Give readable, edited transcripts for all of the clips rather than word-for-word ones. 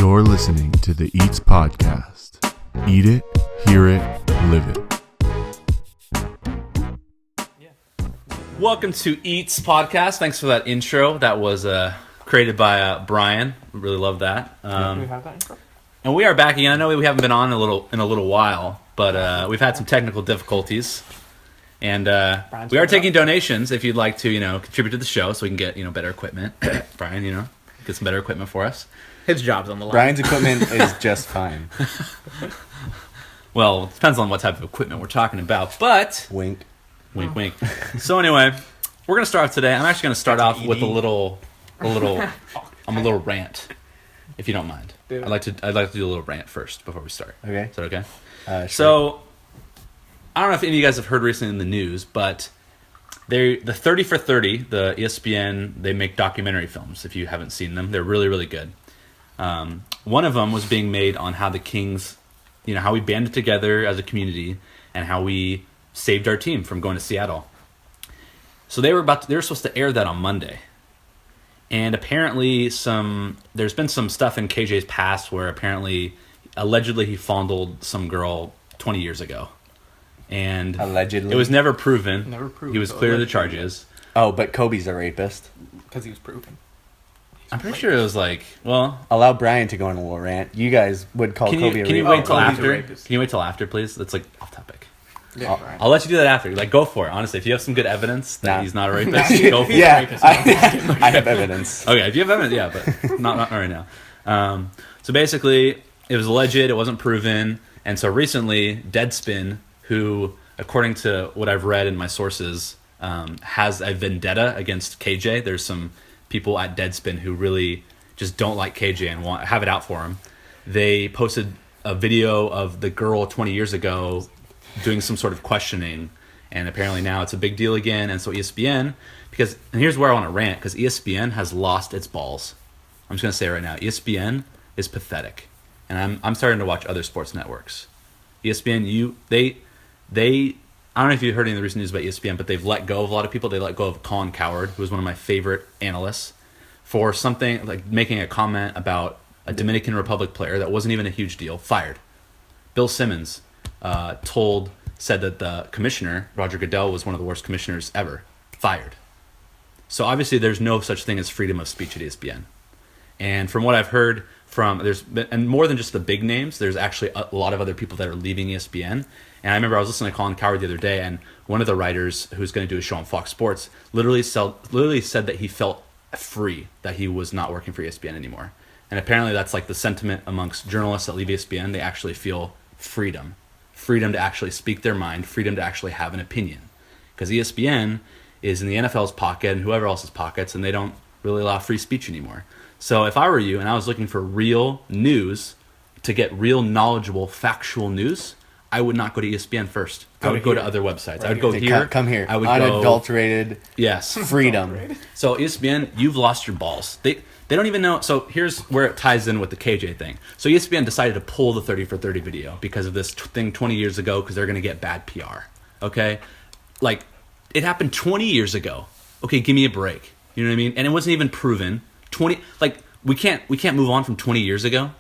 You're listening to the E.A.T.S podcast. Eat it, hear it, live it. Welcome to E.A.T.S podcast. Thanks for that intro. That was created by Brian. Really love that. We have that intro. And we are back again. I know we haven't been on in a little while, but we've had some technical difficulties. And we are taking donations if you'd like to, contribute to the show so we can get, better equipment. Brian, get some better equipment for us. His job's on the line. Brian's equipment is just fine. Well, it depends on what type of equipment we're talking about, but... Wink. Wink, wink. So anyway, we're going to start off today. I'm actually going to start off with a little rant, if you don't mind. I'd like to do a little rant first before we start. Okay. Is that okay? Sure. So, I don't know if any of you guys have heard recently in the news, but the 30 for 30, the ESPN, they make documentary films. If you haven't seen them, they're really, really good. One of them was being made on how the Kings, how we banded together as a community and how we saved our team from going to Seattle. So they were supposed to air that on Monday. And apparently there's been some stuff in KJ's past where allegedly he fondled some girl 20 years ago. And allegedly. It was never proven. Never proven. He was clear of the charges. Oh, but Kobe's a rapist. Because he was proven. I'm pretty sure it was Allow Brian to go on a little rant. You guys would call Kobe a rapist. Can you wait till Kobe's a after? rapist. Can you wait till after, please? That's off topic. Yeah, I'll let you do that after. Go for it. Honestly, if you have some good evidence that he's not a rapist, go for it. Yeah, I have evidence. Okay, if you have evidence, yeah, but not right now. So basically, it was alleged, it wasn't proven, and so recently, Deadspin, who, according to what I've read in my sources, has a vendetta against KJ. There's some people at Deadspin who really just don't like KJ and have it out for him. They posted a video of the girl 20 years ago doing some sort of questioning, and apparently now it's a big deal again. And so ESPN, and here's where I want to rant, because ESPN has lost its balls. I'm just going to say it right now, ESPN is pathetic, and I'm starting to watch other sports networks. ESPN, they I don't know if you've heard any of the recent news about ESPN, but they've let go of a lot of people. They let go of Colin Cowherd, who was one of my favorite analysts, for something like making a comment about a Dominican Republic player that wasn't even a huge deal. Fired. Bill Simmons said that the commissioner, Roger Goodell, was one of the worst commissioners ever. Fired. So obviously there's no such thing as freedom of speech at ESPN. And from what I've heard and more than just the big names, there's actually a lot of other people that are leaving ESPN. And I remember I was listening to Colin Cowherd the other day, and one of the writers who's going to do a show on Fox Sports literally said that he felt free, that he was not working for ESPN anymore. And apparently that's the sentiment amongst journalists that leave ESPN. They actually feel freedom to actually speak their mind, freedom to actually have an opinion. Because ESPN is in the NFL's pocket and whoever else's pockets, and they don't really allow free speech anymore. So if I were you and I was looking for real news, to get real knowledgeable, factual news, I would not go to ESPN first. I would go to other websites. I would go here. Come here. I would unadulterated. Yes. Freedom. So ESPN, you've lost your balls. They don't even know. So here's where it ties in with the KJ thing. So ESPN decided to pull the 30 for 30 video because of this thing 20 years ago, because they're going to get bad PR. Okay? It happened 20 years ago. Okay, give me a break. You know what I mean? And it wasn't even proven. We can't move on from 20 years ago.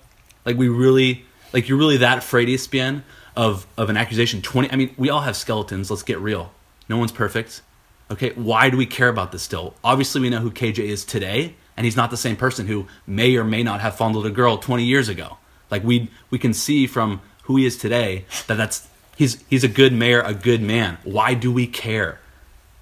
You're really that afraid, ESPN, of an accusation 20. I mean, we all have skeletons. Let's get real. No one's perfect. Okay, why do we care about this still? Obviously, we know who KJ is today, and he's not the same person who may or may not have fondled a girl 20 years ago. We can see from who he is today that he's a good mayor, a good man. Why do we care?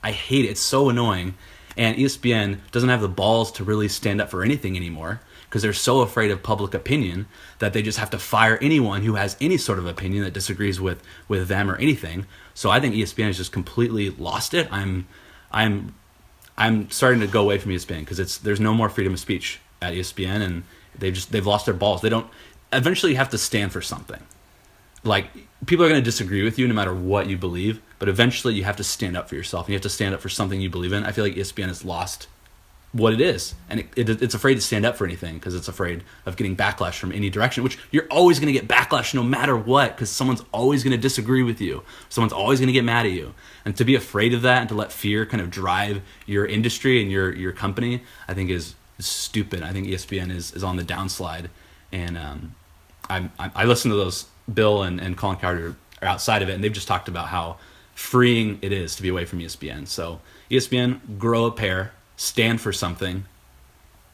I hate it. It's so annoying. And ESPN doesn't have the balls to really stand up for anything anymore, because they're so afraid of public opinion that they just have to fire anyone who has any sort of opinion that disagrees with them or anything. So I think ESPN has just completely lost it. I'm starting to go away from ESPN because there's no more freedom of speech at ESPN, and they've lost their balls. They don't. Eventually, you have to stand for something. People are going to disagree with you no matter what you believe, but eventually you have to stand up for yourself, and you have to stand up for something you believe in. I feel like ESPN has lost what it is, and it's afraid to stand up for anything because it's afraid of getting backlash from any direction, which you're always going to get backlash no matter what, because someone's always going to disagree with you. Someone's always going to get mad at you. And to be afraid of that and to let fear kind of drive your industry and your company, I think is stupid. I think ESPN is on the downslide. and I listen to those. Bill and Colin Cowherd are outside of it, and they've just talked about how freeing it is to be away from ESPN. So ESPN, grow a pair, stand for something,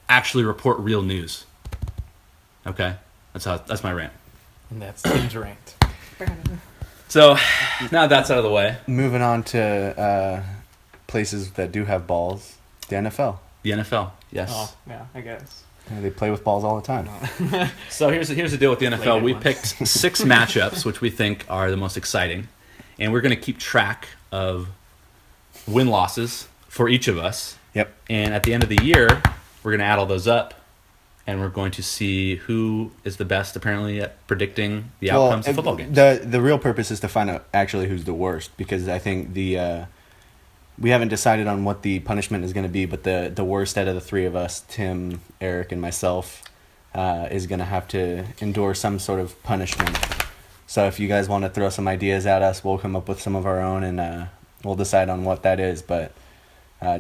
actually report real news. Okay, that's my rant. And that's Tim's rant. So now that's out of the way. Moving on to places that do have balls, the NFL. The NFL, yes. Oh, yeah, I guess. Yeah, they play with balls all the time. So here's the deal with the NFL. Played it We once. picked 6 matchups, which we think are the most exciting, and we're going to keep track of win-losses for each of us. Yep. And at the end of the year, we're going to add all those up, and we're going to see who is the best, apparently, at predicting the outcomes of football games. The real purpose is to find out actually who's the worst, because I think we haven't decided on what the punishment is going to be, but the worst out of the 3 of us, Tim, Eric, and myself, is going to have to endure some sort of punishment. So if you guys want to throw some ideas at us, we'll come up with some of our own, and we'll decide on what that is. But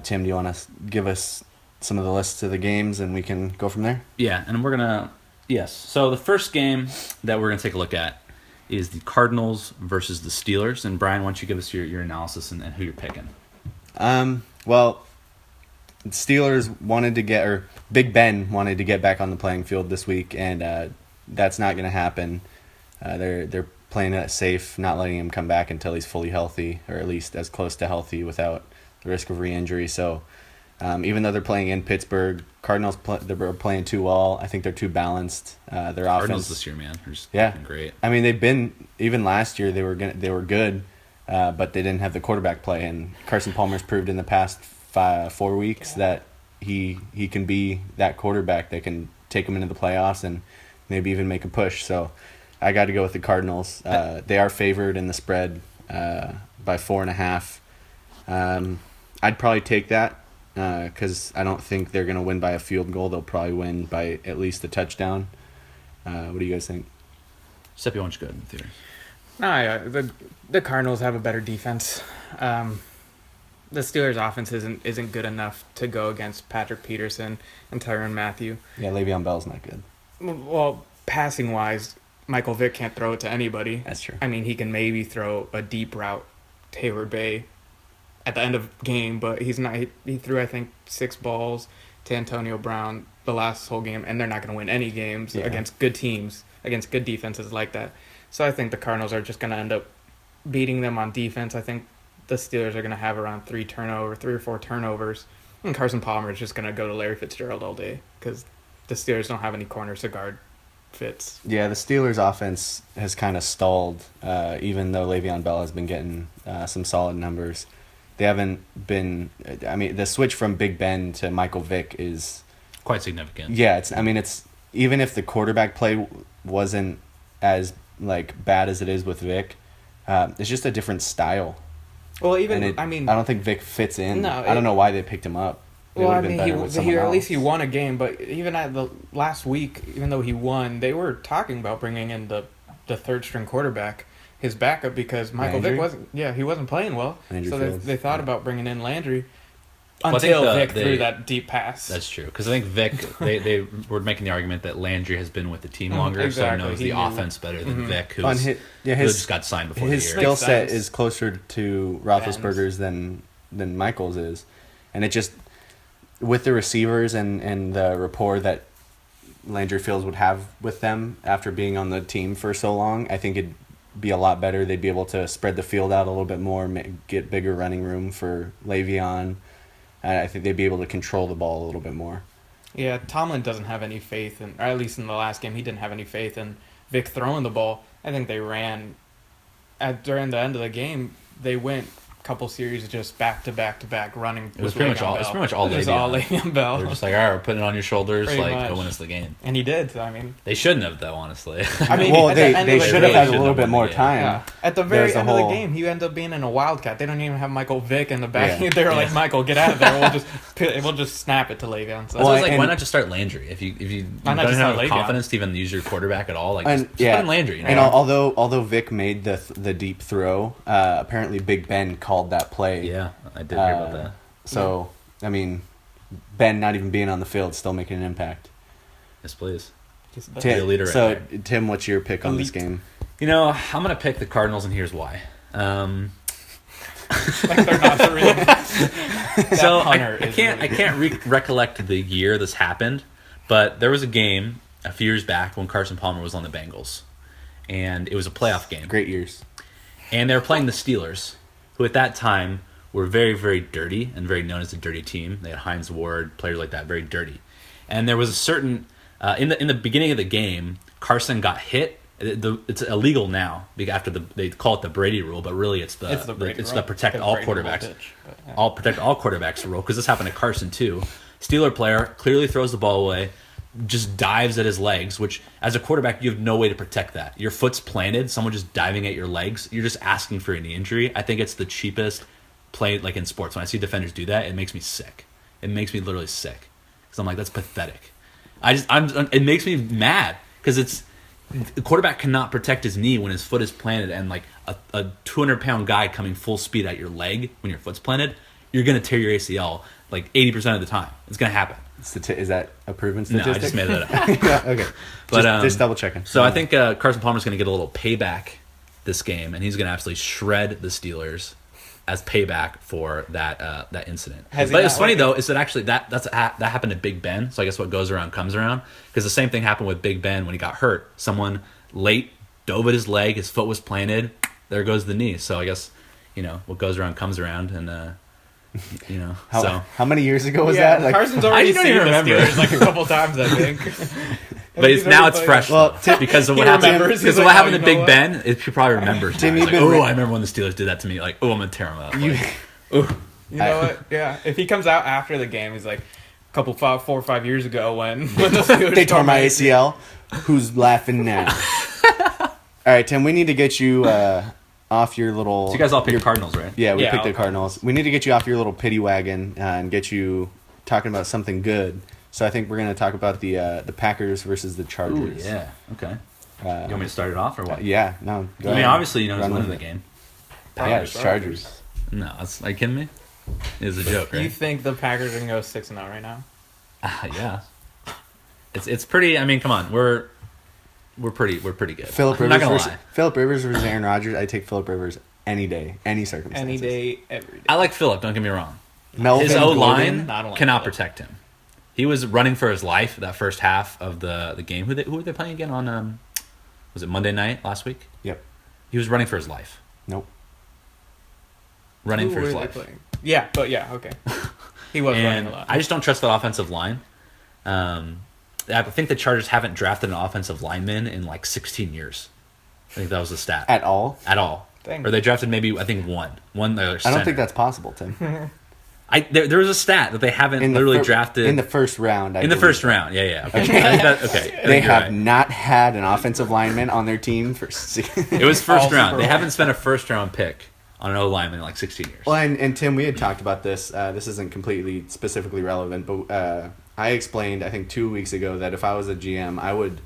Tim, do you want to give us some of the lists of the games, and we can go from there? Yeah, and we're going to... Yes. So the first game that we're going to take a look at is the Cardinals versus the Steelers. And Brian, why don't you give us your analysis and who you're picking? Well, Steelers wanted to get, or Big Ben wanted to get back on the playing field this week, and that's not going to happen. They're playing it safe, not letting him come back until he's fully healthy, or at least as close to healthy without the risk of re-injury. So even though they're playing in Pittsburgh, Cardinals they're playing too well. I think they're too balanced. Their Cardinals offense this year, man, are just Yeah. great. I mean, they've been, even last year they were good, but they didn't have the quarterback play. And Carson Palmer's proved in the past 4 weeks that he can be that quarterback that can take them into the playoffs and maybe even make a push. So I got to go with the Cardinals. They are favored in the spread by 4.5. I'd probably take that because I don't think they're going to win by a field goal. They'll probably win by at least a touchdown. What do you guys think? Seppi, why don't you go ahead in theory? No, the Cardinals have a better defense. The Steelers' offense isn't good enough to go against Patrick Peterson and Tyrann Mathieu. Yeah, Le'Veon Bell's not good. Well, passing-wise, Michael Vick can't throw it to anybody. That's true. I mean, he can maybe throw a deep route to Hayward Bay at the end of game, but he's not. He threw, I think, 6 balls to Antonio Brown the last whole game, and they're not going to win any games against good teams, against good defenses like that. So I think the Cardinals are just going to end up beating them on defense. I think the Steelers are going to have around 3 or 4 turnovers, and Carson Palmer is just going to go to Larry Fitzgerald all day because the Steelers don't have any corners to guard Fitz. Yeah, the Steelers' offense has kind of stalled, even though Le'Veon Bell has been getting some solid numbers. They haven't been. I mean, the switch from Big Ben to Michael Vick is Quite significant. Yeah, it's even if the quarterback play wasn't as bad as it is with Vic, it's just a different style. Well, I don't think Vic fits in. No, I don't know why they picked him up. It Well, I would've been mean, better with someone at least he else. won a game, but even at the last week, even though he won, they were talking about bringing in the third string quarterback, his backup, because Michael Vick wasn't playing well. Landry so Fields. they thought about bringing in Landry Well, I think until Vic they- threw that deep pass. That's true. Because I think Vic, they were making the argument that Landry has been with the team longer, exactly. so knows He the knew. offense better than Vic, who On his just got signed before his the year. skill Makes set sense. is closer to Roethlisberger's than Michael's is, and it just with the receivers and the rapport that Landry Fields would have with them after being on the team for so long, I think it'd be a lot better. They'd be able to spread the field out a little bit more, get bigger running room for Le'Veon. And I think they'd be able to control the ball a little bit more. Yeah, Tomlin doesn't have any faith in, or at least in the last game, he didn't have any faith in Vic throwing the ball. I think they ran during the end of the game. They went a couple series just back to back running. It was with pretty much Le'Veon all. Bell. It's pretty much all It was Le'Veon. all Le'Veon Bell. They're just like, all right, we're putting it on your shoulders. Pretty Go much. win us the game. And he did. I mean, They shouldn't have, though. Honestly. I mean, well, at the end they of the should have game- had a Shouldn't little have bit won more the game. time. yeah. At the very There's a end of the whole- game, he ended up being in a wildcat. They don't even have Michael Vick in the back. Yeah. They were like, Michael, get out of there. We'll just snap it to Le'Veon. So Well, Well, why and- not just start Landry? If you Why not don't just have start Le'Veon? confidence to even use your quarterback at all, And just put in Landry. You know? And although Vic made the deep throw, apparently Big Ben called that play. Yeah, I did hear about that. So I mean, Ben not even being on the field still making an impact. Yes, please. Be a leader right there. Tim, what's your pick on this game? You know, I'm going to pick the Cardinals, and here's why. Like they're not the real. So I can't recollect the year this happened, but there was a game a few years back when Carson Palmer was on the Bengals, and it was a playoff game. Great years. And they were playing the Steelers, who at that time were very, very dirty and very known as a dirty team. They had Hines Ward, players like that, very dirty. And there was a certain in the beginning of the game, Carson got hit. It's illegal now after they call it the Brady rule, but really it's the protect all quarterbacks, all protect all quarterbacks rule, because this happened to Carson too. Steeler player clearly throws the ball away, just dives at his legs, which as a quarterback you have no way to protect that. Your foot's planted, someone just diving at your legs, you're just asking for a knee injury. I think it's the cheapest play, like in sports. When I see defenders do that, it makes me sick. It makes me literally sick because I'm like, that's pathetic. It makes me mad because the quarterback cannot protect his knee when his foot is planted, and like a 200-pound guy coming full speed at your leg when your foot's planted, you're going to tear your ACL like 80% of the time. It's going to happen. Is that a proven statistic? No, I just made that up. Yeah, okay. But, just double checking. So I think Carson Palmer's going to get a little payback this game, and he's going to absolutely shred the Steelers as payback for that incident. But it's funny though, is that actually that happened to Big Ben. So I guess what goes around comes around, because the same thing happened with Big Ben when he got hurt. Someone late dove at his leg, his foot was planted, there goes the knee. So I guess what goes around comes around, and how many years ago was that? Like, Carson's already seen the Steelers like a couple times, I think. But now it's fresh. Well, because of what happened. Because of what happened to Big Ben, he probably remembers. Tim, I remember when the Steelers did that to me. Like, I'm gonna tear him up. You know what? Yeah, if he comes out after the game, he's like, 4 or 5 years ago when the Steelers they tore my ACL. Who's laughing now? All right, Tim, we need to get you off your little. So you guys all picked Cardinals, right? Yeah, we picked the Cardinals. We need to get you off your little pity wagon and get you talking about something good. So I think we're going to talk about the Packers versus the Chargers. Ooh, yeah. Okay. You want me to start it off or what? Yeah. No. Go ahead. Obviously, who's winning the game. Yeah, it's Chargers. No, are you kidding me? It's a joke, right? You think the Packers are going to go 6-0 right now? Yeah. It's pretty. I mean, come on, we're pretty good. Philip Rivers versus Aaron Rodgers. I take Philip Rivers any day, any circumstance. Any day, every day. I like Philip. Don't get me wrong. Melvin his O-line Gordon, cannot protect him. He was running for his life that first half of the game. Who were they playing again on? Was it Monday night last week? Yep. He was running for his life. Nope. Running for his life. Yeah, but okay. He was running a lot. I just don't trust that offensive line. I think the Chargers haven't drafted an offensive lineman in like 16 years. I think that was the stat. At all? At all. Dang. Or they drafted maybe, I think, one. I don't think that's possible, Tim. There was a stat that they haven't drafted. In the first round. In the first round, yeah. Okay. Okay. They have not had an offensive lineman on their team for It was first round. They haven't spent a first round pick on an O-lineman in like 16 years. Well, and Tim, we had talked about this. This isn't completely specifically relevant, but I explained, I think 2 weeks ago, that if I was a GM, I would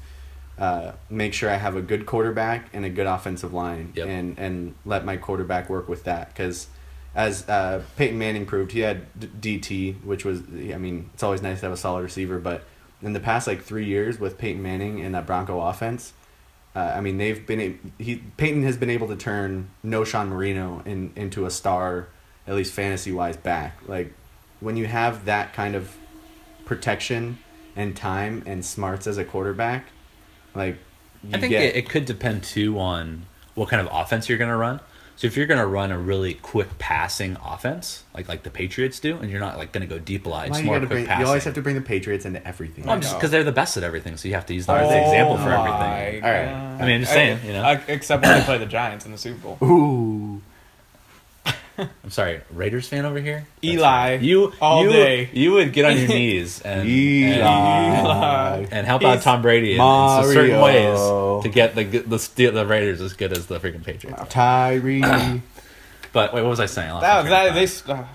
make sure I have a good quarterback and a good offensive line, and let my quarterback work with that. Because as Peyton Manning proved, he had DT, which was, I mean, it's always nice to have a solid receiver, but in the past 3 years with Peyton Manning and that Bronco offense, I mean, Peyton has been able to turn No Sean Marino into a star, at least fantasy-wise, back. Like, when you have that kind of protection and time and smarts as a quarterback, I think it could depend too on what kind of offense you're going to run. So if you're going to run a really quick passing offense, like the Patriots do, and you're not going to go deep line, it's more quick passing. You always have to bring the Patriots into everything. Well, just because they're the best at everything, so you have to use them as the example for everything. All right. I mean, I'm just saying, except when they play the Giants in the Super Bowl. Ooh. I'm sorry, Raiders fan over here? Eli. Day. You would get on your knees and help out Tom Brady in certain ways to get the Raiders as good as the freaking Patriots. Tyree. But wait, what was I saying? The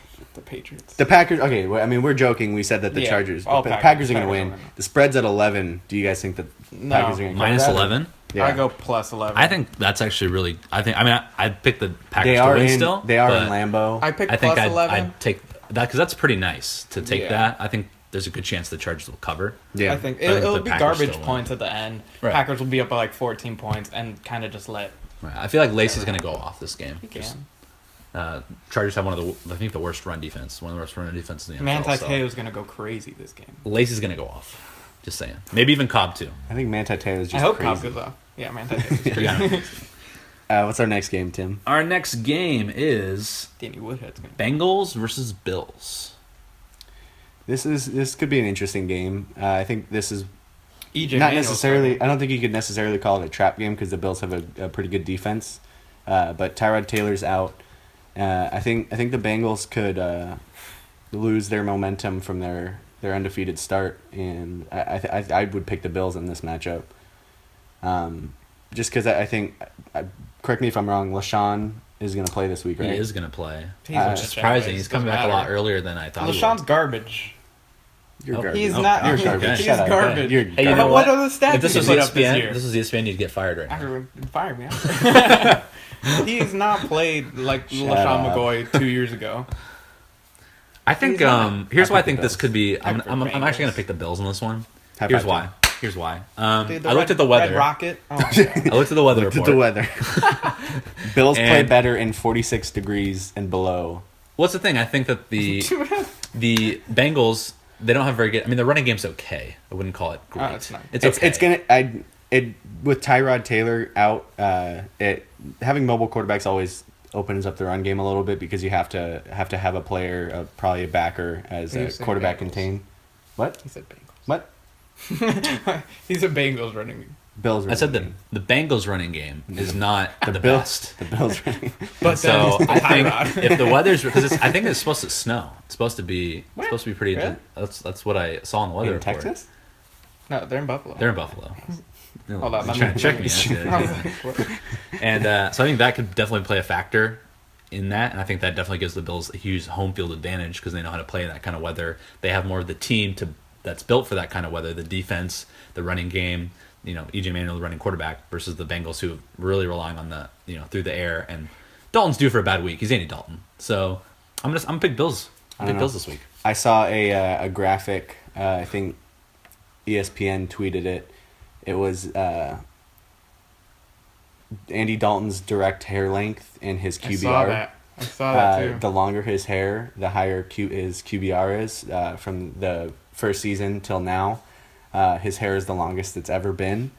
Patriots. The Packers. Okay, I mean, we're joking. We said that the Chargers, but the Packers are going to win. The spread's at 11. Do you guys think that Packers are going to minus 11? Yeah. I go plus 11. I think that's actually really. I'd pick the Packers to win still. They are in Lambeau. I pick plus 11. I'd take that because that's pretty nice to take that. I think there's a good chance the Chargers will cover. Yeah. I think But I think it'll the be Packers garbage still win. points at the end. Right. Packers will be up by like 14 points and kind of just let. Right. I feel like Lacey's going to go off this game. He can. Chargers have the worst run defense. One of the worst run defenses in the NFL. Manti So Te'o's going to go crazy this game. Lacey's going to go off. Just saying. Maybe even Cobb too. I think Manti Te'o is just I hope crazy. Cobb goes off. Yeah, Manti Te'o's crazy. Yeah. What's our next game, Tim? Our next game is Danny Woodhead's going to Bengals versus Bills. This could be an interesting game. I think this is EJ not Manuel's necessarily. starting. I don't think you could necessarily call it a trap game because the Bills have a pretty good defense. But Tyrod Taylor's out. I think the Bengals could lose their momentum from their undefeated start, and I would pick the Bills in this matchup. Just because I think, correct me if I'm wrong, LaShawn is going to play this week, right? He is going to play. He's Which Which a is surprising. check, He's doesn't coming back a lot matter. earlier than I thought. he LaShawn's would. garbage. You're Oh, garbage. He's not. You're okay. garbage. He's Shut up. garbage. You're Hey, you know garbage. What what? are the stats If this he was put up this ESPN, year? this was ESPN, you'd get fired right now. Everyone fire me. He has not played like Shut LaShawn up. McCoy 2 years ago. I think He's not. here's I why I pick the think this Bills. could be. I'm pick actually Bengals. going to pick the Bills on this one. High Here's five, why. Tim. Here's why. Dude, I looked at the weather. Red Rocket. Oh my God. I looked at the weather Looked at report. the weather. Bills play And- better in 46 degrees and below. What's the thing? I think that the Bengals, they don't have very good. I mean, the running game's okay. I wouldn't call it great. it's not. It's okay. It's gonna. With Tyrod Taylor out, having mobile quarterbacks always opens up the run game a little bit because you have to have a player, probably a backer, as You a said quarterback Bengals. contain. What? He said Bengals. What? He's a Bengals running. Bills. I said running the Bengals running game is not the Bills. best. The Bills. running. But So then I think Tyrod. if the weather's because I think it's supposed to snow. It's supposed to be pretty. Really? That's what I saw in the weather In report. Texas? No, they're in Buffalo. They're in Buffalo. Hold on, let Check me- check me. That's it. And so I think that could definitely play a factor in that, and I think that definitely gives the Bills a huge home field advantage because they know how to play in that kind of weather. They have more of the team that's built for that kind of weather. The defense, the running game. E.J. Manuel, the running quarterback, versus the Bengals, who are really relying on the through the air. And Dalton's due for a bad week. He's Andy Dalton, so I'm gonna pick Bills. I'm pick know. Bills this week. I saw a graphic. I think ESPN tweeted it. It was Andy Dalton's direct hair length and his QBR. I saw that too. The longer his hair, the higher his QBR is. From the first season till now, his hair is the longest it's ever been,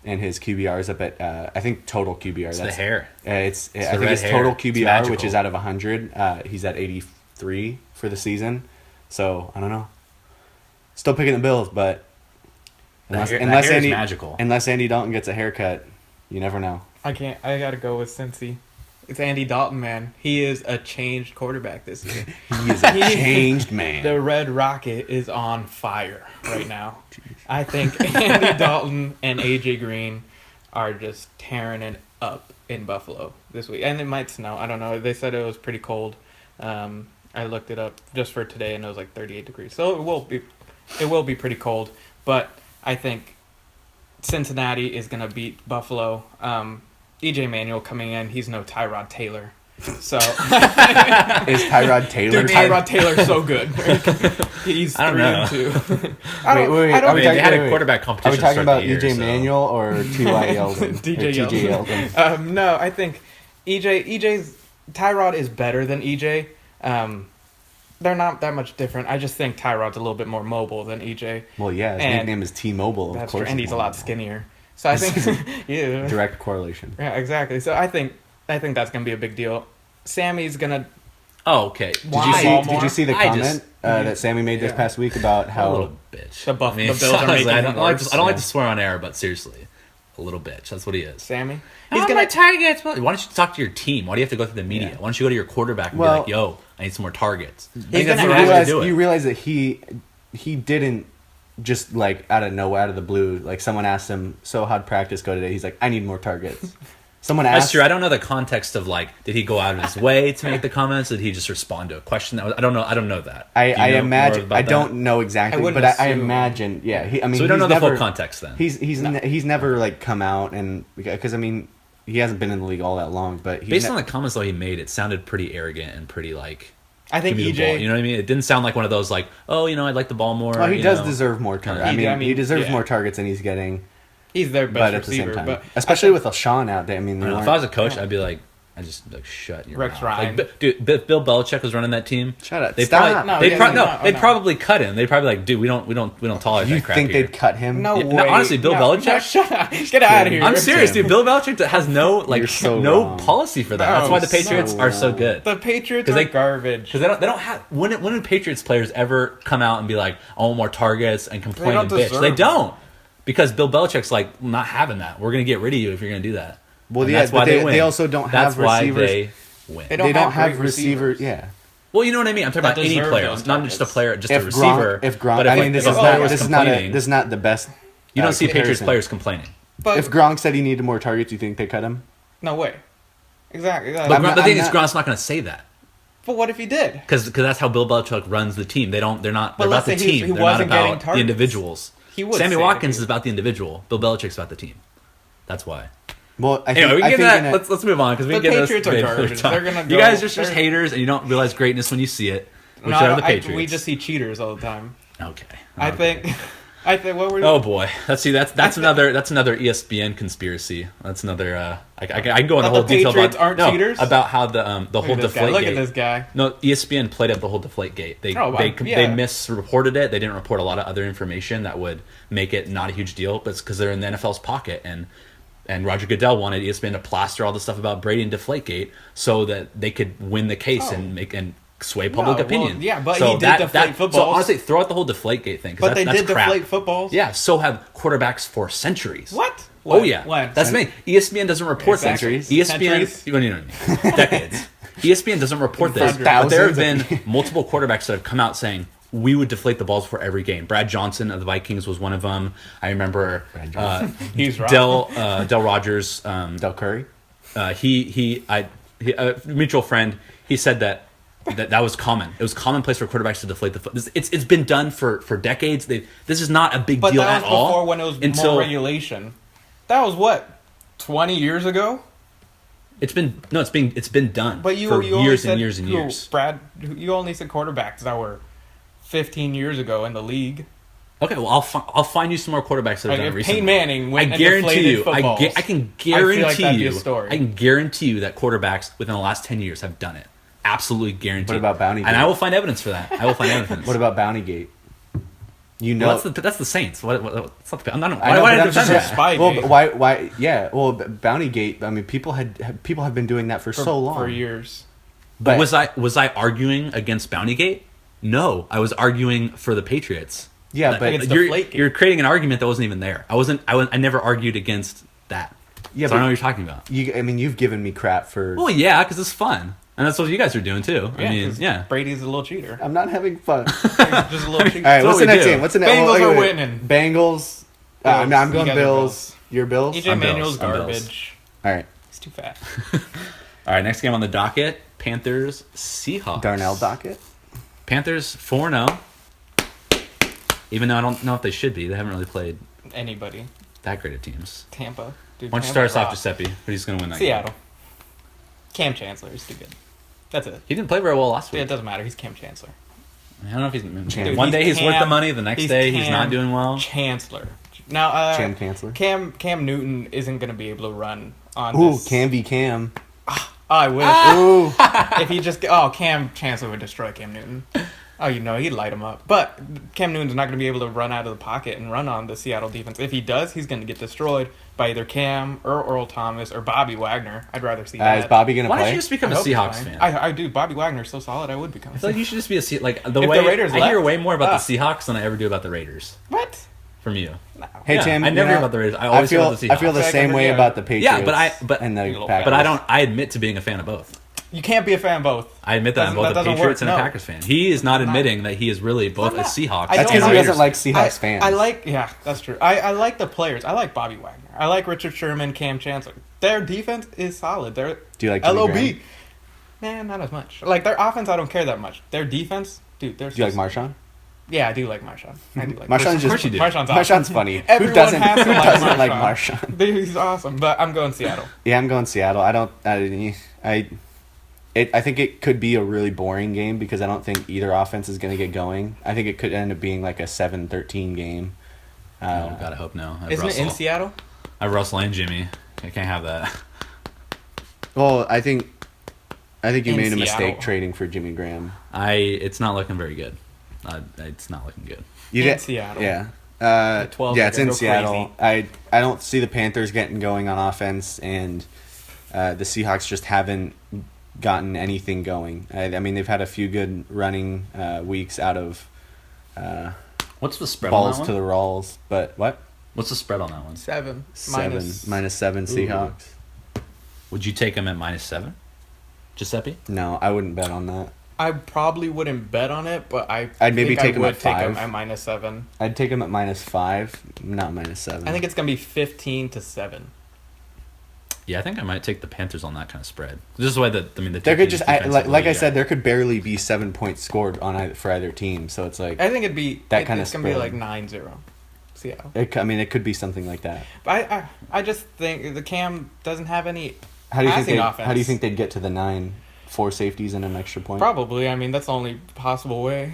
and his QBR is up at I think total QBR. It's the hair. I the think red his hair. total It's QBR, magical. which is out of 100, he's at 83 for the season. So I don't know. Still picking the Bills, but That hair is Andy magical. unless Andy Dalton gets a haircut, you never know. I can't. I gotta go with Cincy. It's Andy Dalton, man. He is a changed quarterback this year. He is a changed man. The Red Rocket is on fire right now. I think Andy Dalton and AJ Green are just tearing it up in Buffalo this week, and it might snow. I don't know. They said it was pretty cold. I looked it up just for today, and it was like 38 degrees. So it will be pretty cold. But I think Cincinnati is gonna beat Buffalo. EJ Manuel coming in, he's no Tyrod Taylor. So Is Tyrod Taylor? dude, Tyrod Taylor's so good. He's I don't 3-2. Wait. I don't Are we They had wait. a quarterback Are competition. we to talking start about the year, EJ so- Manuel or T.Y. Yeldon? DJ Or T.J. Yeldon. Yeldon. No, I think EJ's Tyrod is better than EJ. They're not that much different. I just think Tyrod's a little bit more mobile than EJ. Well, yeah, his And nickname is T-Mobile. Of That's course, true, and he's a lot skinnier. So I think, yeah, Direct correlation. yeah, exactly. So I think that's gonna be a big deal. Sammy's gonna. Oh, okay. Why? Did you see the I comment just- that Sammy made this Yeah. past week about A how little bitch. The Bills are honestly, making I him don't like worse. to, I don't like to swear on air, but seriously, a little bitch. That's what he is. Sammy. He's gonna targets. Why don't you talk to your team? Why do you have to go through the media? Yeah. Why don't you go to your quarterback and Well- be like, "Yo, I need some more targets." I He's think that's gonna the have right way to to do it. you realize that he didn't just like out of the blue, like someone asked him, "So how'd practice go today?" He's like, "I need more targets." Someone That's asked. true. I don't know the context of like, did he go out of his way to make the comments? Did he just respond to a question? That was, I don't know. I don't know that. I Do you know more imagine. about I that? don't know exactly, I wouldn't but I assume. imagine. Yeah, I mean, So we don't he's know the never, full context then. He's never like come out and because I mean he hasn't been in the league all that long, but Based on the comments though he made, it sounded pretty arrogant and pretty like I think give me the ball. EJ. You know what I mean? It didn't sound like one of those like, oh, I'd like the ball more. Well, he you does know. deserve more targets. Kinda. I mean, he deserves yeah. more targets than he's getting. He's their But best at the receiver. same time, But especially with Sean out there, I mean, I they don't know, if weren't- I was a coach, I'd be like, I just like shut your Rex mouth. Ryan. Like, dude, Bill Belichick was running that team. Shut up. They Stop. probably, No, they'd probably cut him. They'd probably like, dude, we don't tolerate You that crap think here. they'd cut him? no Yeah, way. no, honestly, Bill Belichick? No, shut up. Get out of here. I'm serious, Tim. dude. Bill Belichick has no You're so no wrong. policy for that. No, That's why the Patriots so are so wrong. good. The Patriots 'Cause are they- garbage. Because they don't have when do Patriots players ever come out and be like, I want more targets and complain don't and bitch? deserve They them. don't, because Bill Belichick's like, not having that. We're gonna get rid of you if you're gonna do that. Well, And yeah, that's why but they win. they also don't That's have why receivers. they win. They They don't have great receivers. Yeah. Well, you know what I mean. I'm talking That about any deserve player, those not just a targets. player, just a If receiver. Gronk, But I if mean, this a is player not was this is not complaining, this is not the best. you don't see Patriots comparison. players complaining. But If Gronk said he needed more targets, you think they cut him? no way. Exactly. But I'm the not- thing I'm is, not- Gronk's not going to say that. But what if he did? Because that's how Bill Belichick runs the team. They're not. They're But about let's the say he team. They're not wasn't getting about the targets. individuals. He would Sammy say Watkins that is about the individual. Bill Belichick's about the team. That's why. Well, I think, Anyway, we I can get think that. in a- Let's move on because we The can get Patriots are this. garbage. They're gonna You go- guys are just they're- haters, and you don't realize greatness when you see it. Which No, are the Patriots. we just see cheaters all the time. Okay. I Okay. think. I think what we're. Oh boy, that's another ESPN conspiracy. That's another. I can go into That whole the detail Patriots about aren't cheaters? about how the whole Look at this guy. deflate Look gate. at this guy. No, ESPN played up the whole deflate gate. They misreported it. They didn't report a lot of other information that would make it not a huge deal, but it's because they're in the NFL's pocket and Roger Goodell wanted ESPN to plaster all the stuff about Brady and Deflategate so that they could win the case and sway public well, opinion. yeah, but so he did deflate So footballs. honestly, throw out the whole Deflategate thing. 'Cause But they that's did crap. deflate footballs. Yeah, so have quarterbacks for centuries. What? Oh yeah, When? that's me. ESPN doesn't report Exactly. centuries. ESPN, Centuries? you know what I mean? Decades. ESPN doesn't report this, For but there have thousands been multiple quarterbacks that have come out saying we would deflate the balls for every game. Brad Johnson of the Vikings was one of them. I remember He's right. Del Rogers. Del Curry. He a mutual friend. He said that was common. It was commonplace for quarterbacks to deflate the foot. It's been done for decades. This is not a big But deal that at was all. before when it was more regulation. That was what, 20 years ago. It's been done. But you for only years said, and years and years. Brad, you only said quarterbacks that were 15 years ago in the league. Okay, well I'll find you some more quarterbacks that have Like done it if recently. Peyton Manning went I and guarantee deflated you. footballs, I can I feel like guarantee that'd be you. a story. I can guarantee you that quarterbacks within the last 10 years have done it. Absolutely guaranteed. What about Bounty And Gate? I will find evidence for that. I will find evidence. What about Bountygate? You know, Well, that's the Saints. What, it's not the, I'm not, I know, why but did I I'm just defend that? Spygate. well, but why? Yeah, well, Bountygate. I mean, people have been doing that for so long. For years. But was I arguing against Bountygate? No, I was arguing for the Patriots. Yeah, but it's you're, Deflategate. you're creating an argument that wasn't even there. I never argued against that. yeah, So I don't know but what you're talking about. I mean, you've given me crap for. Well, yeah, because it's fun, and that's what you guys are doing too. I mean, 'cause yeah. Brady's a little cheater. I'm not having fun. Just a little cheater. All right, what what's the we next do. game? What's the next? Bengals are wait. winning. Bengals. I'm You going guys are Bills. Your Bills. EJ I'm Manuel's Bills. I'm Bills. garbage. All right, He's too fat. All right, next game on the docket: Panthers Seahawks. Darnell Dockett. Panthers 4-0. Even though I don't know if they should be, they haven't really played Anybody. that great of teams. Tampa. Dude, Why don't you Tampa start us off, rock. Giuseppe? Who's going to win that game? Seattle. Cam Chancellor is too good. That's it. He didn't play very well last Yeah, week. it doesn't matter. He's Cam Chancellor. I don't know if he's. Dude, one day he's worth the Cam- money, the next day he's not doing well. Chancellor. Now, Cam Chancellor. Cam Newton isn't going to be able to run on Ooh, this. Cam v. Cam. I wish. Ooh. If he just... Cam Chancellor would destroy Cam Newton. Oh, he'd light him up. But Cam Newton's not going to be able to run out of the pocket and run on the Seattle defense. If he does, he's going to get destroyed by either Cam or Earl Thomas or Bobby Wagner. I'd rather see that. Is Bobby gonna Why don't play? you just become I a hope he's Seahawks fine. fan? I do. Bobby Wagner's so solid, I would become a I feel like you should just be a like the If way the Raiders I hear left- way more about Ah. the Seahawks than I ever do about the Raiders. What? From you, No. Hey Yeah, Tim, I never you hear know, about the Raiders. I always hear feel about the Seahawks. I feel the Like, same way yeah. about the Patriots. Yeah, but and the But Packers. I admit to being a fan of both. You can't be a fan of both. I admit that I'm both That a doesn't Patriots work. and a No. Packers fan. He is not I'm not. admitting that he is really both I'm a not. Seahawks I That's and because a he Raiders doesn't like fan. Seahawks fans. Yeah, that's true. I like the players. I like Bobby Wagner. I like Richard Sherman, Cam Chancellor. Their defense is solid. They're Do you like Jimmy LOB. Graham? Man, not as much. Like their offense, I don't care that much. Their defense, dude. They're Do you like Marshawn? Yeah, I do like Marshawn. I do like Marshawn's Of course just you do. Marshawn's awesome. Marshawn's funny. Everyone Who doesn't? has to Who like doesn't like Marshawn. Marshawn? Dude, he's awesome. But I'm going Seattle. Yeah, I'm going Seattle. I don't. I I think it could be a really boring game because I don't think either offense is going to get going. I think it could end up being like a 7-13 game. Oh, gotta hope no. Isn't it in Seattle? I have Russell and Jimmy. I can't have that. Well, I think you In made a Seattle. mistake trading for Jimmy Graham. It's not looking very good. It's not looking good. You In Seattle. Yeah. The 12 yeah, it's are in gonna go Seattle. I don't see the Panthers getting going on offense, and the Seahawks just haven't gotten anything going. I mean, they've had a few good running weeks out of What's the spread on balls that to one? the Rawls, but what? What's the spread on that one? 7. Minus 7 Seahawks. Would you take them at -7? Giuseppe? No, I wouldn't bet on that. I probably wouldn't bet on it, but I'd maybe think take I him would at take 5. him at -7. I'd take them at -5, not -7. I think it's gonna be 15-7. Yeah, I think I might take the Panthers on that kind of spread. Just the way that the there could just like I defensively, said, there could barely be 7 points scored for either team. So it's like I think it'd be That kind of it's gonna be spread. like 9-0. Seattle. it could be something like that. But I just think the Cam doesn't have any How do you think passing they offense. How do you think they'd get to the 9? 4 safeties and an extra point. Probably. I mean, that's the only possible way.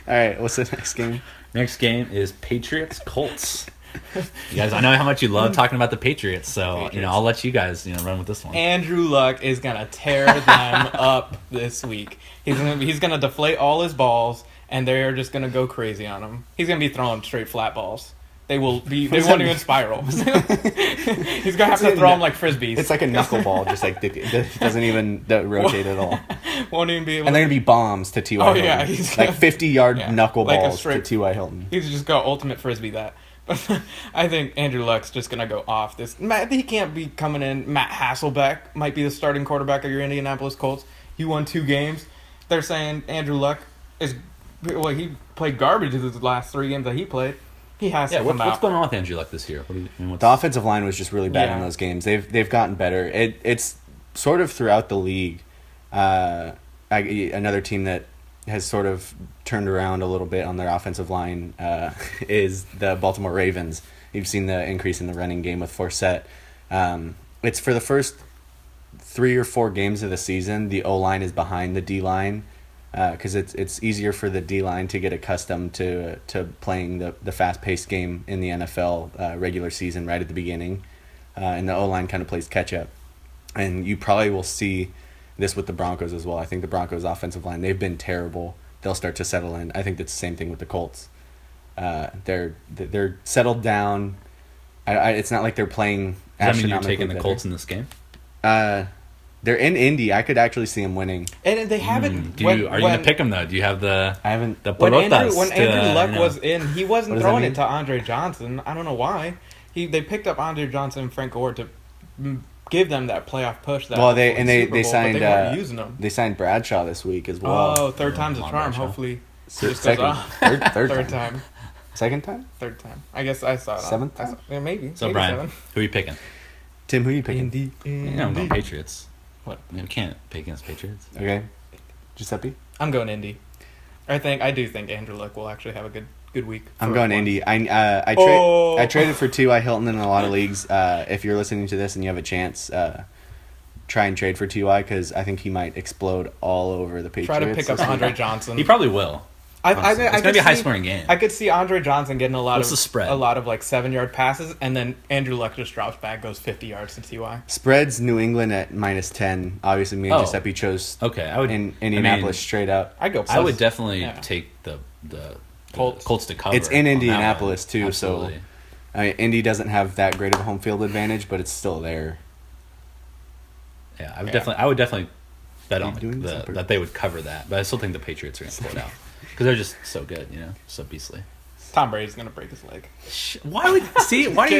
All right, what's the next game? Next game is Patriots Colts. You guys, I know how much you love talking about the Patriots, so I'll let you guys run with this one. Andrew Luck is gonna tear them up this week. He's gonna deflate all his balls, and they're just gonna go crazy on him. He's gonna be throwing straight flat balls. They won't even spiral. He's gonna have to throw them like frisbees. It's like a knuckleball, just like it doesn't even rotate at all. Won't even be able. And they're gonna be bombs to T.Y. Oh, Hilton. yeah, he's like gonna- 50-yard yeah, knuckleballs like a straight- to T.Y. Hilton. He's just got ultimate frisbee that. But I think Andrew Luck's just gonna go off this. He can't be coming in. Matt Hasselbeck might be the starting quarterback of your Indianapolis Colts. He won 2 games. They're saying Andrew Luck he played garbage in the last 3 games that he played. He has to come what's out. going on with Andrew Luck this year? What do you, The offensive line was just really bad in Yeah. those games. They've gotten better. It's sort of throughout the league. Another team that has sort of turned around a little bit on their offensive line is the Baltimore Ravens. You've seen the increase in the running game with Forsett. It's for the first 3 or 4 games of the season, the O-line is behind the D-line because it's easier for the D-line to get accustomed to playing the fast-paced game in the NFL regular season right at the beginning. And the O-line kind of plays catch-up. And you probably will see this with the Broncos as well. I think the Broncos' offensive line, they've been terrible. They'll start to settle in. I think that's the same thing with the Colts. They're settled down. It's not like they're playing does that mean you're astronomically taking the better. Colts in this game? They're in Indy. I could actually see them winning. And they haven't. Are you going to pick them, though? Do you have the I haven't. the When pelotas Andrew Luck to, was in, he What wasn't does that throwing mean? it to Andre Johnson. I don't know why. They picked up Andre Johnson and Frank Gore to give them that playoff push. That Well, they Super Bowl, signed. But they weren't using them. They signed Bradshaw this week as well. Oh, third time's a Lamar charm. Bradshaw. Hopefully, So just goes second, off. third time. time. Second time. Third time. I guess I saw it. Seventh I time? saw- yeah, maybe. So maybe Brian, 7. who are you picking? Tim, who are you picking? I'm going Patriots. What? We can't pick against Patriots. Okay, Giuseppe. I'm going Indy. I do think Andrew Luck will actually have a good week. I'm for going once. Indy. I Oh. traded for T.Y. Hilton in a lot of leagues. If you're listening to this and you have a chance, try and trade for T.Y. because I think he might explode all over the Patriots. Try to pick up Andre Johnson. He probably will. Honestly. It's going to be a high-scoring game. I could see Andre Johnson getting a lot What's of the spread? a lot of like 7-yard passes, and then Andrew Luck just drops back, goes 50 yards to Ty. Spreads New England at -10. Obviously, me and Oh. Giuseppe chose Okay, I would. in Indianapolis straight up. I go. I would definitely Yeah. take the Colts. Colts to cover. It's in on that Indianapolis, one. too, Absolutely. so I mean, Indy doesn't have that great of a home field advantage, but it's still there. Yeah, I would Yeah. definitely bet Are on you doing this on purpose? that they would cover that. But I still think the Patriots are going to pull it out because they're just so good, so beastly. Tom Brady's gonna break his leg. Why do you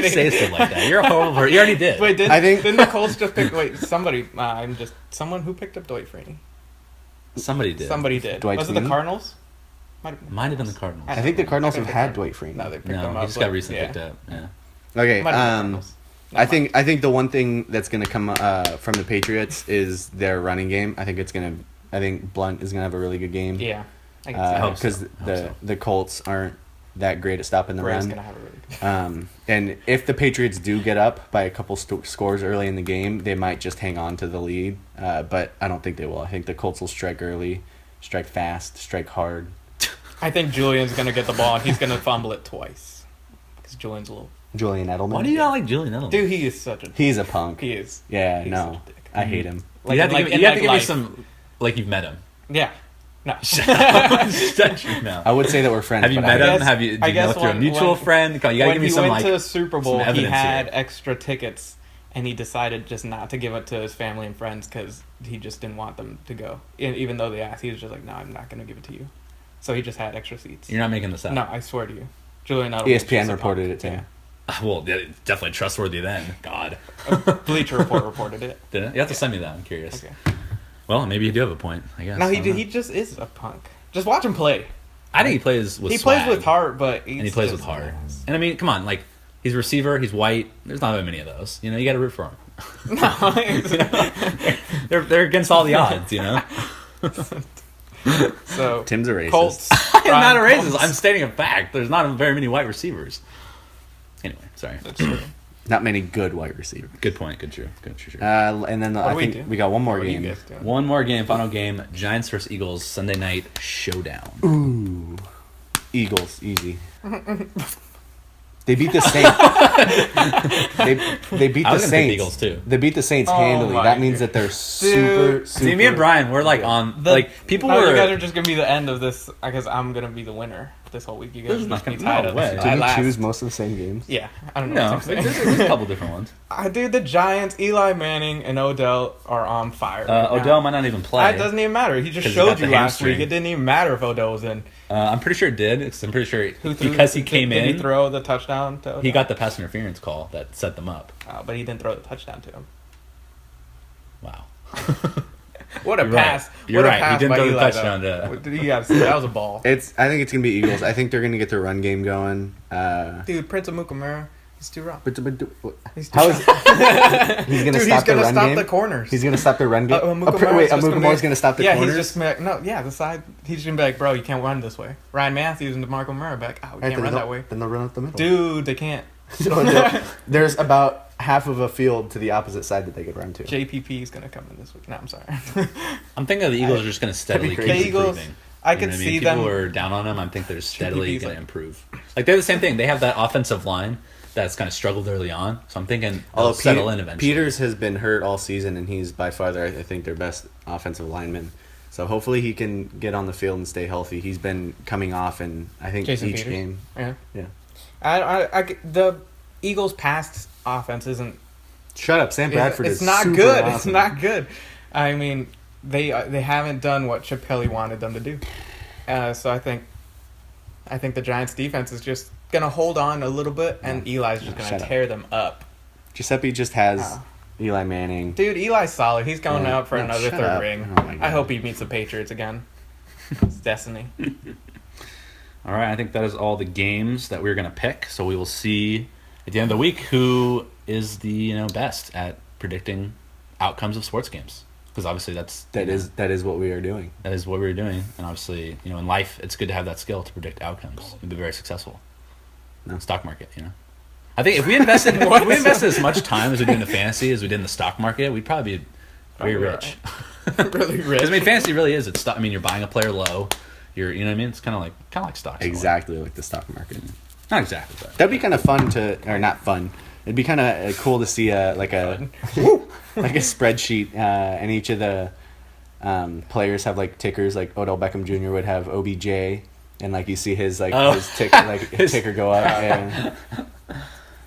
say Kidding. stuff like that? You're a horrible person. You already did. Wait, I think- didn't the Colts just pick? Wait, somebody. Someone who picked up Dwight Freeney. Somebody did. Somebody did. Dwight Was it the Freeney? Cardinals? Might have been the Cardinals. I think the Cardinals have picked had up. Dwight Freeney. No, they picked him No, up. he just got but- recently yeah. picked up. Yeah. Okay. Might have been the Cardinals. I think the one thing that's going to come from the Patriots is their running game. I think Blunt is going to have a really good game. Yeah. I can see that. hope so. Because Hope so. the Colts aren't that great at stopping the Bray's run. gonna have a really good. And if the Patriots do get up by a couple scores early in the game, they might just hang on to the lead. But I don't think they will. I think the Colts will strike early, strike fast, strike hard. I think Julian's gonna get the ball and he's gonna fumble it twice because Julian's a little. Julian Edelman. Why do you not like Julian Edelman? Dude, he is such a. He's a punk. He is. Yeah, He's no. such a dick. I hate him. Like, you have to like, give, in you have to like give me life. some, like you've met him. Yeah. No. Shut you now. I would say that we're friends. Have you but met I- him? Have you? Do I you know guess if you're a when- mutual when- friend? You gotta when give me he some went like. to the Super Bowl, he evidence had here. extra tickets, and he decided just not to give it to his family and friends because he just didn't want them to go. And even though they asked, he was just like, "No, I'm not gonna give it to you." So he just had extra seats. You're not making this up. No, I swear to you, Julian Edelman. ESPN reported it too. Well, yeah, definitely trustworthy then. God. Bleacher Report reported it. Did it? You have to send me that. I'm curious. Okay. Well, maybe you do have a point. I guess. No, I don't know. he just is a punk. Just watch him play. I think he plays with. He swag, plays with heart, but and he plays with heart. And I mean, come on, like he's a receiver. He's white. There's not that many of those. You know, you got to root for him. They're against all the odds. You know. So Tim's a racist. Colts. I'm not a Brian racist. Colts. I'm stating a fact. There's not very many white receivers. Anyway, sorry. That's true. Not many good wide receivers. Good point. Good true. Good true. And then What I do we think do? we got one more What do you game. guys do? One more game. Final game. Giants versus Eagles. Sunday night showdown. Ooh, Eagles, easy. They beat the Saints. they beat I the was gonna pick Saints. Eagles too. They beat the Saints Oh handily. my That means God. that they're super. See, me and Brian, we're like on The- like people No, were. you guys are just gonna be the end of this because I'm gonna be the winner this whole week. You guys This is are not just be gonna- tied no up. way. I Did we last. choose most of the same games? Yeah, I don't know. No, what I'm saying. there's a couple different ones. Dude, the Giants, Eli Manning, and Odell are on fire. right now. Odell might not even play. It doesn't even matter. He just 'Cause he showed got you the last hamstring. week. It didn't even matter if Odell was in. I'm pretty sure it did. 'Cause I'm pretty sure Who threw- because he came did in. he throw the touchdown to Odell? He got the pass interference call that set them up. But he didn't throw the touchdown to him. Wow. What a You're right. pass! You're what right. A pass He didn't by throw the Eli, touchdown though. to- What did you guys see? That was a ball. I think it's gonna be Eagles. I think they're gonna get their run game going. Dude, Prince of Mukamura, he's too rough. But He's too how is rough. he's gonna Dude, stop he's gonna the run stop game? the corners. He's gonna stop the run game. Mukamura's Wait, just Mukamura's gonna stop the yeah, corners. he's just gonna be like, no, yeah, the side. He's just gonna be like, bro, you can't run this way. Ryan Matthews and DeMarco Murray back. Oh, we Right, can't run that way. Then they'll run up the middle. Dude, they can't. There's about half of a field to the opposite side that they could run to. JPP is gonna come in this week. No, I'm sorry. I'm thinking the Eagles are just going to steadily That'd keep be crazy. improving. The Eagles, I You know could what see People them. are down on them. I think they're steadily JPP's going to like- improve. Like they're the same thing. They have that offensive line that's kind of struggled early on. So I'm thinking they'll Although settle in eventually. Peters has been hurt all season, and he's by far, I think, their best offensive lineman. So hopefully he can get on the field and stay healthy. He's been coming off, and I think Jason each Peters? game. Yeah. Yeah. The Eagles' past offense isn't. Shut up, Sam Bradford It's is not super good. awesome. It's not good. I mean, they haven't done what Chip Kelly wanted them to do. So I think the Giants' defense is just gonna hold on a little bit, and Eli's just gonna Shut up. tear them up. Giuseppe just has Oh. Eli Manning. Dude, Eli's solid. He's going Yeah. up for No, another shut third up. ring. Oh my God. I hope he meets the Patriots again. It's destiny. All right, I think that is all the games that we're going to pick. So we will see at the end of the week who is the best at predicting outcomes of sports games. Because obviously that is what we are doing. that is what we're doing, and obviously in life it's good to have that skill to predict outcomes and be very successful. No. Stock market, I think if we invested as much time as we did in the fantasy as we did in the stock market, we'd probably be very Probably rich. Really rich. Because fantasy really is. It's you're buying a player low. You're what I mean. It's kind of like stocks. Exactly like the stock market. Not exactly, but That'd be kind of fun or not fun. It'd be kind of cool to see like a spreadsheet, and each of the players have like tickers. Like Odell Beckham Jr. would have OBJ, and like you see his his ticker go up. Yeah.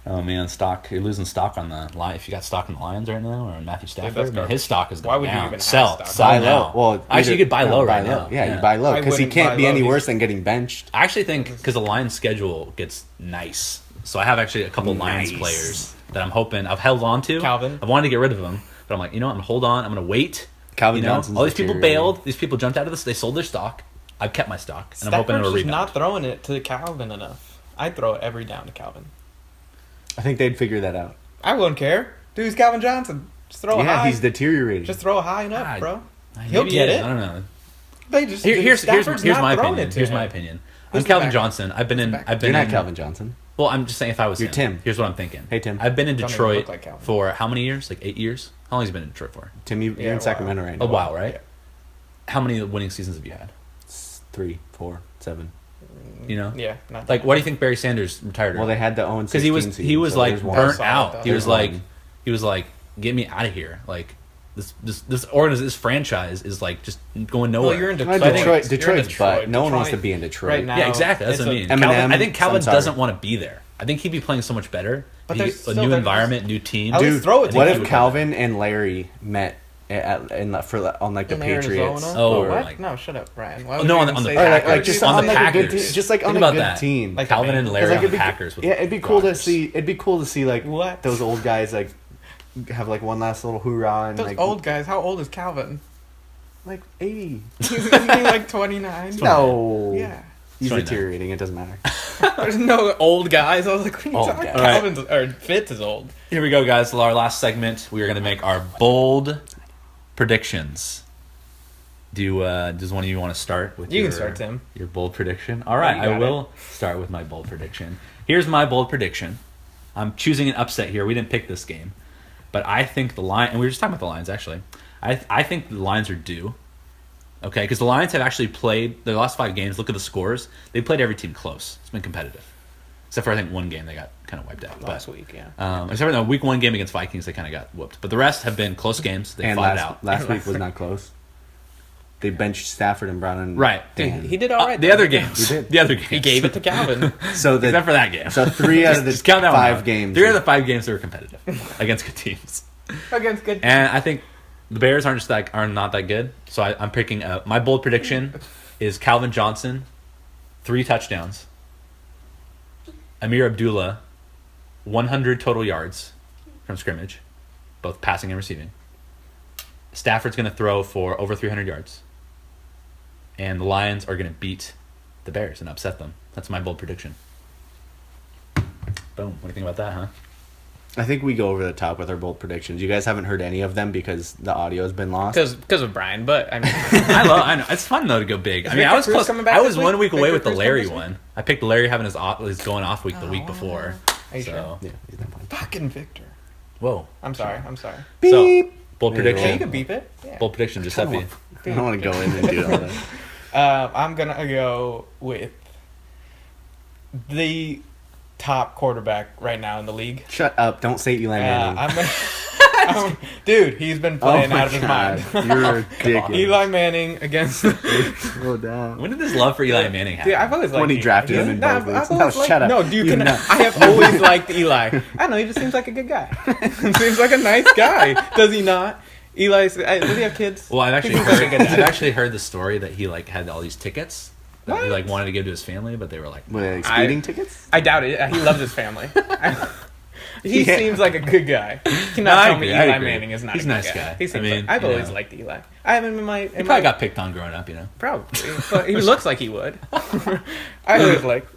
oh man, stock. You're losing stock on the line. If you got stock in the Lions right now, or Matthew that's Stafford, garbage. his stock is Why going would you down. even have Sell stock? now. Buy low. Well, actually, you could buy low right low. now. Yeah, you buy low I because he wouldn't can't buy be any low. worse than getting benched. I actually think because the Lions' schedule gets nice, so I have actually a couple Lions Nice. players that I'm hoping I've held on to. Calvin. I wanted to get rid of them, but I'm like, I'm gonna hold on. I'm gonna wait. Calvin Johnson's all these people deteriorating. bailed. These people jumped out of this. They sold their stock. I've kept my stock, and I'm hoping Stafford's it'll just rebound. not throwing it to Calvin enough. I'd throw it every down to Calvin. I think they'd figure that out. I wouldn't care. Dude, he's Calvin Johnson. Just throw it Yeah, high. he's deteriorating. Just throw it high enough, God. bro. Maybe He'll get is. it. I don't know. They just Here's Stafford's my not throwing opinion. it to Here's him. my opinion. Who's I'm the Calvin backup? Johnson. I've been You're not Calvin Johnson. Well, I'm just saying if I was You're Tim. Here's what I'm thinking. Hey, Tim. I've been in Don't even Detroit look like Calvin. for how many years? Like 8 years. How long has he been in Detroit for? Tim, you're Yeah, in wow. Sacramento right now. A while, right? Yeah. How many winning seasons have you had? 3, 4, 7. You know, Yeah. Not like what do you think Barry Sanders retired? Well, they had the 0-16 because he was season, so like there's one. burnt Solid, out. though. He was There's like, get me out of here. Like this franchise is like just going nowhere. Well, you're in Well, Detroit. Detroit, You're in Detroit's Detroit. but no one wants to Detroit be in Detroit. right now. Yeah, exactly. That's It's what I mean. a- Calvin, I Eminem, think Calvin I'm sorry. doesn't want to be there. I think he'd be playing so much better. But But there's a still- new there's- environment, new team. At least throw it to What him. if Calvin and Larry met on like the In Patriots? Arizona? Oh, what? like- No, shut up, Ryan. Why Oh, would no, you on even the say Packers. that? Like, just on on the like a good Packers. team, just like Think on a about good that. team. Like Calvin the and Bengals. Larry Like, on the Packers. With it'd be cool to Rodgers. see. It'd be cool to see like What? those old guys like have like one last little hoorah and Those like old guys. How old is Calvin? like 80. Isn't he like 29? No, Yeah. he's 29. deteriorating. It doesn't matter. There's no old guys. I was like, what are you Old talking guys. about? Calvin's or Fitz is old. Here we go, guys. Our last segment. We are going to make our bold predictions. Does one of you want to start with? You can start, Tim. Your bold prediction. All right, you I got will start with my bold prediction. Here's my bold prediction. I'm choosing an upset here. We didn't pick this game, but I think the line. And we were just talking about the Lions actually. I think the Lions are due. Okay, because the Lions have actually played their last 5 games. Look at the scores. They played every team close. It's been competitive, except for I think one game they got kind of wiped out. Last week, yeah. Except for the week 1 game against Vikings, they kind of got whooped. But the rest have been close games. They And fought it out. last week was not close. They benched Stafford and Brown and Right. Dan. Dude, he did all right. The though. other games. He did. The other games. He gave it to Calvin. So Except for that game. So 3 out of the Just count that one 5 out. games. 3 out of the 5 games that were competitive against good teams. Against good. And I think the Bears are not that good. So I'm picking my bold prediction is Calvin Johnson, 3 touchdowns. Amir Abdullah, 100 total yards from scrimmage, both passing and receiving. Stafford's going to throw for over 300 yards. And the Lions are going to beat the Bears and upset them. That's my bold prediction. Boom. What do you think about that, huh? I think we go over the top with our bold predictions. You guys haven't heard any of them because the audio has been lost. Because of Brian, but I mean, I know. It's fun, though, to go big. I mean, I was Victor Cruz close. coming back I was this 1 week? week away Victor with the Cruz Larry coming this one. I picked Larry having his going off week the week Oh. before. Are you So, sure? Yeah, he's not playing. Fucking Victor. whoa. I'm sorry. So, Beep. bold There you prediction. Yeah, you can beep it. Yeah. Bold prediction, I Giuseppe. don't want to go in and do all that. I'm gonna go with the top quarterback right now in the league. Shut up! Don't say Eli Manning. Dude, he's been playing out of his mind. You're ridiculous. Eli Manning against. Slow down. When did this love for Eli Manning happen? Dude, I've always liked When he Eli. drafted him in Nah, both leagues. I've always No, liked- shut up. No, you You can. know. I have always liked Eli. I don't know. He just seems like a good guy. Seems like a nice guy. Does he not? Does he have kids? Well, I've actually He seems like a heard, good guy. I've actually heard the story that he had all these tickets that he What? wanted to give to his family, but they were like, Were they speeding tickets? I doubt it. He loves his family. He Yeah. seems like a good guy. You No, cannot I tell agree, me I Eli agree. Manning is not He's a a good nice guy. guy. He seems I mean, I've you always know. liked Eli. I have him in my. he probably got picked on growing up, you know. Probably, but he looks like he would. I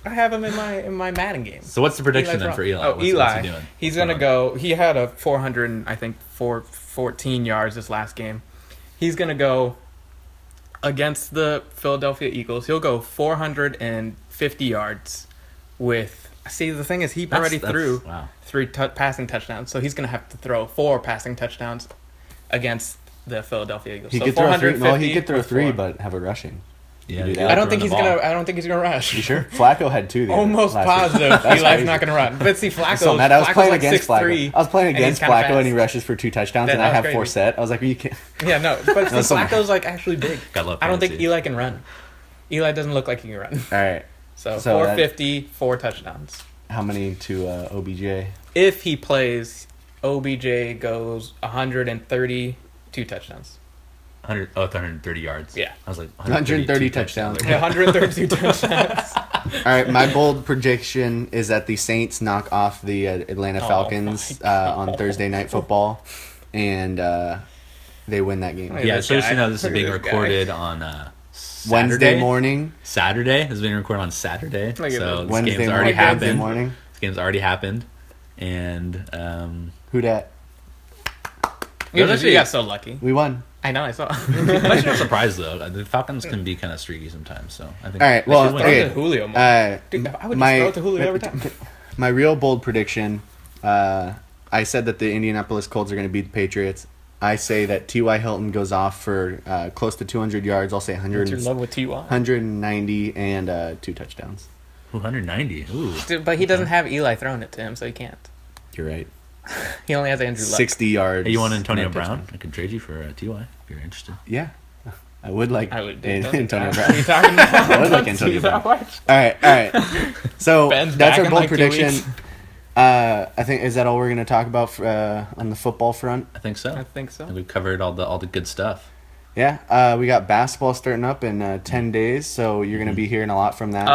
have him in my Madden game. So what's the prediction Eli's then wrong. for Eli? Oh, What's Eli. he doing? He's What's gonna going on? go. He had a 14 yards this last game. He's gonna go against the Philadelphia Eagles. He'll go 450 yards with. See, the thing is, he already threw Wow. 3 passing touchdowns, so he's gonna have to throw 4 passing touchdowns against the Philadelphia Eagles. He So could throw 3. 450 No, he could throw with 3, 4. but have a rushing. Yeah, do he that. liked I don't to think run he's the ball. gonna. I don't think he's gonna rush. You sure? Flacco had 2. Almost last positive. week. That's Eli's crazy. not gonna run. But see, Flacco. So mad. I was playing against 6'3", Flacco. I was playing and he's against kinda Flacco, and he fast. rushes for 2 touchdowns, and That I have was 4 crazy. set. I was like, "Are you kidding?" Yeah, no. But see, so mad. Flacco's like actually big. Gotta love I don't think fantasy. Eli can run. Eli doesn't look like he can run. All right. So So 450, 4 touchdowns. How many to OBJ? If he plays, OBJ goes 130, 2 touchdowns. 130 yards. Yeah. I was like 130 touchdowns. Yeah, 132 touchdowns. All right, my bold prediction is that the Saints knock off the Atlanta Oh, Falcons on Thursday Night Football, and they win that game. Look at Yeah, this so just guy. you know, this is Look at being this guy. recorded on Saturday. Wednesday morning. Saturday. This is being recorded on Saturday. Look at So this. this Wednesday game's already morning. happened. Wednesday morning. This game's already happened. And Who dat? You That's just- you actually- got so lucky. We won. I know, I saw. I'm actually not surprised though. The Falcons can be kind of streaky sometimes, so I think. All right, they well, should win. Throw it okay. to Julio more. Dude, I would just throw it to Julio every time. My real bold prediction, I said that the Indianapolis Colts are going to beat the Patriots. I say that T.Y. Hilton goes off for close to 200 yards. I'll say What's your love with T.Y.? 190 and 2 touchdowns. 190. Ooh. Dude, but he doesn't have Eli throwing it to him, so he can't. You're right. He only has Andrew Luck. 60 yards. Hey, you want Antonio and a Brown? touchdown. I could trade you for Ty if you're interested. Yeah. I would like Antonio What Brown. are you talking about? I would like Antonio Brown. All right. So Ben's that's back our in bold like 2 prediction. weeks. I think is that all we're going to talk about on the football front? I think so. I think so. And we've covered all the good stuff. Yeah. We got basketball starting up in 10 days, so you're going to be hearing a lot from that.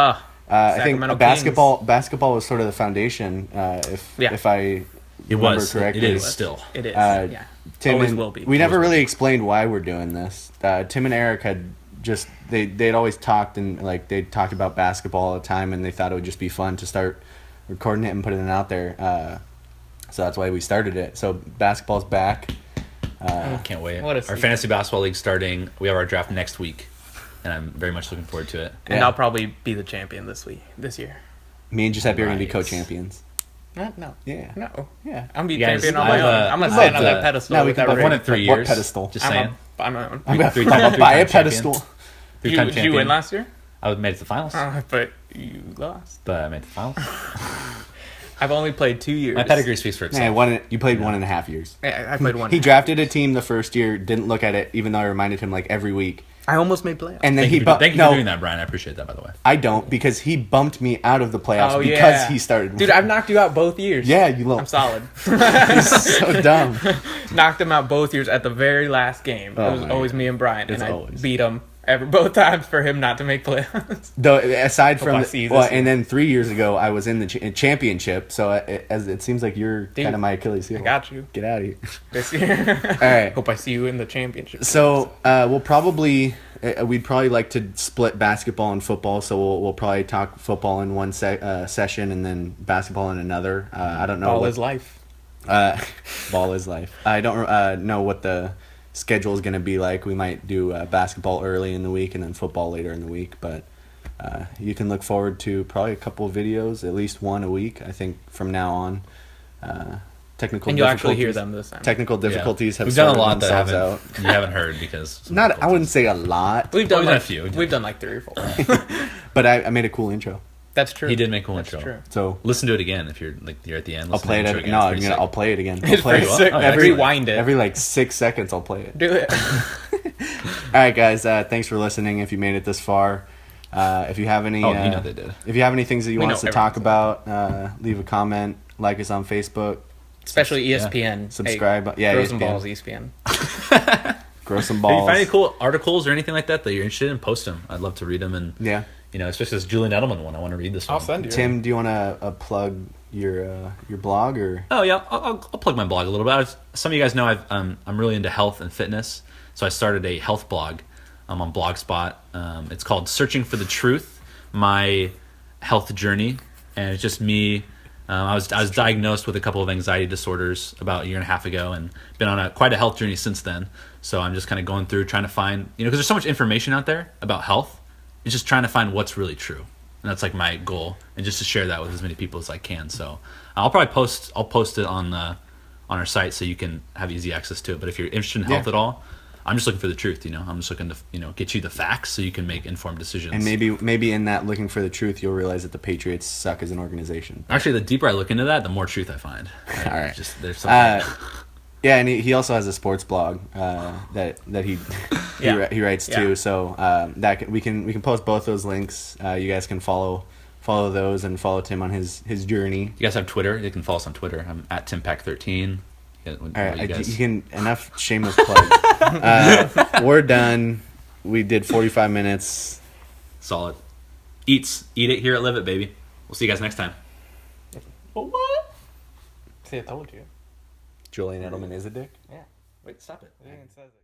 I think Sacramento basketball was sort of the foundation. If I remember correctly, It is still. It is. Yeah. Tim Always and, will be. We never Always will really be. explained why we're doing this. Tim and Eric had just they'd always talked and like they talked about basketball all the time, and they thought it would just be fun to start recording it and putting it out there. So that's why we started it. So basketball's back. Can't wait. What a Our season. fantasy basketball league starting. We have our draft next week, and I'm very much looking forward to it. And Yeah. I'll probably be the champion this year. Me and Giuseppe are gonna be Right. co-champions. No. Yeah. No. Yeah. I'm be You guys, champion on my I've, own. I'm I'd gonna stand love on that to- pedestal No, we with can that both I've won ring. it 3 What years. pedestal? Just I'm saying. by my own. I'm gonna Three-time buy a champion. pedestal. Three-time Did you champion. win last year? I made it to the finals, But you lost. but I made the finals. I've only played 2 years. My pedigree speaks for itself. Yeah, you played 1.5 years. Yeah, I played one. He drafted a team the first year, didn't look at it, even though I reminded him like every week. I almost made playoffs. And then Thank he you, bumped. thank you No, for doing that, Brian. I appreciate that, by the way. I don't, because he bumped me out of the playoffs Oh, because yeah. he started. Dude, I've knocked you out both years. Yeah, you little. I'm solid. He's so dumb. Knocked him out both years at the very last game. Oh it was my always me and Brian, It's and I always. beat him both times for him not to make playoffs. Though aside Hope from I the, see you well, this and then 3 years ago I was in the championship, so it seems like you're Dude, kind of my Achilles heel. I got you Get out of here. this year. All right. Hope I see you in the championship. So we'd probably like to split basketball and football. So we'll probably talk football in one session and then basketball in another. I don't know. All what, is life. Ball is life. I don't know what the schedule is going to be like. We might do basketball early in the week and then football later in the week. But you can look forward to probably a couple of videos, at least one a week, I think, from now on. Technical And you'll actually hear difficulties- them this time. Technical difficulties have We've done a sorted lot that themselves you haven't heard because Not, I wouldn't say a lot, We've done, We've done like, a few. We've done like 3 or 4. but I made a cool intro. That's true. He did make a cool That's intro. true. So Listen to it again if you're at the end. I'll Listen play to it. the intro again. No, It's pretty I'll sick. play it again. I'll It's play pretty it. sick. Oh, Every Rewind it. Every like 6 seconds, I'll play it. Do it. All right, guys. Thanks for listening. If you made it this far, if you have any, Oh, you know they did. if you have any things that you We want know us to talk everyone's about, leave a comment. Like us on Facebook. Especially ESPN. Subscribe. Hey, Yeah, Grow some ESPN. balls, ESPN. Grow some If you balls. find any cool articles or anything like that you're interested in, post them. I'd love to read them, and Yeah. especially this Julian Edelman one. I want to read this one. I'll send you. Tim, do you want to plug your blog or? Oh yeah, I'll plug my blog a little bit. Some of you guys know I'm really into health and fitness, so I started a health blog on Blogspot. It's called Searching for the Truth: My Health Journey, and it's just me. I was diagnosed with a couple of anxiety disorders about a year and a half ago, and been on quite a health journey since then. So I'm just kind of going through trying to find, because there's so much information out there about health. It's just trying to find what's really true, and that's like my goal, and just to share that with as many people as I can. So I'll post it on our site so you can have easy access to it. But if you're interested in health at all, I'm just looking for the truth. I'm just looking to get you the facts so you can make informed decisions. And maybe in that looking for the truth, you'll realize that the Patriots suck as an organization. Actually, the deeper I look into that, the more truth I find. All right. Just there's something. Yeah, and he also has a sports blog that he Yeah. he writes Yeah. too. So we can post both those links. You guys can follow those and follow Tim on his journey. You guys have Twitter? You can follow us on Twitter. I'm at TimPack13. All right, You guys- you can enough shameless plug. We're done. We did 45 minutes. Solid. Eat it here at Live It, baby. We'll see you guys next time. What? See, I told you. Julian Edelman is a dick. Yeah. Wait, stop it. It says it.